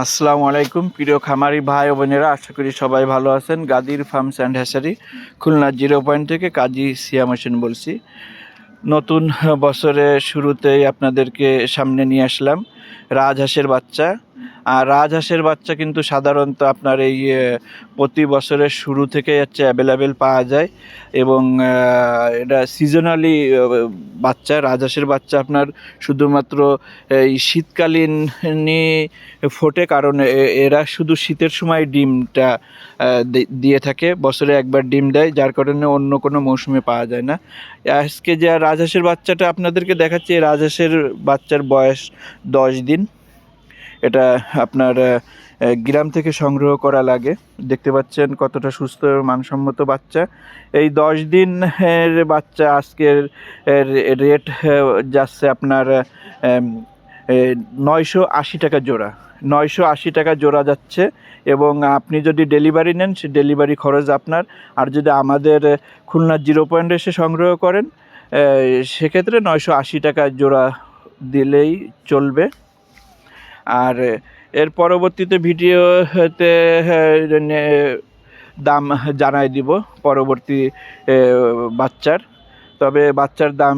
আসসালামু আলাইকুম প্রিয় খামারি ভাই ও বোনেরা, আশা করি সবাই ভালো আছেন। Gadir farms and hatchery Khulna 0 point থেকে কাজী সিয়াম হোসেন বলছি। নতুন বছরের শুরুতেই আপনাদেরকে সামনে নিয়ে আসলাম রাজহাঁসের বাচ্চা। আর রাজহাঁসের বাচ্চা কিন্তু সাধারণত আপনার এই প্রতি বছরের শুরু থেকে অ্যাভেলেবেল পাওয়া যায় এবং এটা সিজনালি বাচ্চা। রাজহাঁসের বাচ্চা আপনার শুধুমাত্র এই শীতকালীনই ফোটে, কারণ এরা শুধু শীতের সময় ডিমটা দিয়ে থাকে, বছরে একবার ডিম দেয়, যার কারণে অন্য কোনো মৌসুমে পাওয়া যায় না। আজকে যে রাজহাঁসের বাচ্চাটা আপনাদেরকে দেখাচ্ছি, এই রাজহাঁসের বাচ্চার বয়স 10 দিন। এটা আপনার গ্রাম থেকে সংগ্রহ করা লাগে। দেখতে পাচ্ছেন কতটা সুস্থ মানসম্মত বাচ্চা। এই 10 দিনের বাচ্চা আজকের রেট যাচ্ছে আপনার 980 টাকা জোড়া। 980 টাকা জোড়া যাচ্ছে, এবং আপনি যদি ডেলিভারি নেন সে ডেলিভারি খরচ আপনার। আর যদি আমাদের খুলনা 0 পয়েন্ট এসে সংগ্রহ করেন সেক্ষেত্রে 980 টাকা জোড়া দিলেই চলবে। আর এর পরবর্তীতে ভিডিওতে দাম জানাই দিব পরবর্তী বাচ্চার। তবে বাচ্চার দাম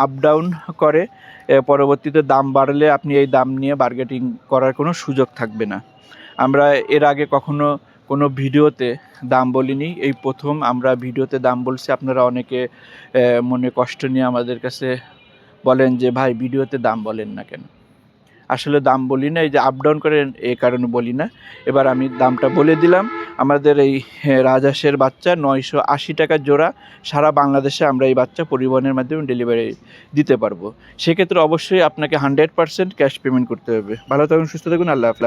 আপ ডাউন করে, পরবর্তীতে দাম বাড়লে আপনি এই দাম নিয়ে বার্গেটিং করার কোনো সুযোগ থাকবে না। আমরা এর আগে কখনো কোনো ভিডিওতে দাম বলিনি, এই প্রথম আমরা ভিডিওতে দাম বলছি। আপনারা অনেকে মনে কষ্ট নিয়ে আমাদের কাছে বলেন যে ভাই ভিডিওতে দাম বলেন না কেন। আসলে দাম বলি না, এই যে আপ ডাউন করেন এই কারণে বলি না। এবার আমি দামটা বলে দিলাম। আমাদের এই রাজহাঁসের বাচ্চা 980 টাকা জোড়া। সারা বাংলাদেশে আমরা এই বাচ্চা পরিবহনের মাধ্যমে ডেলিভারি দিতে পারবো। সেক্ষেত্রে অবশ্যই আপনাকে 100% ক্যাশ পেমেন্ট করতে হবে। ভালো থাকুন, সুস্থ থাকুন, আল্লাহ হাফেজ।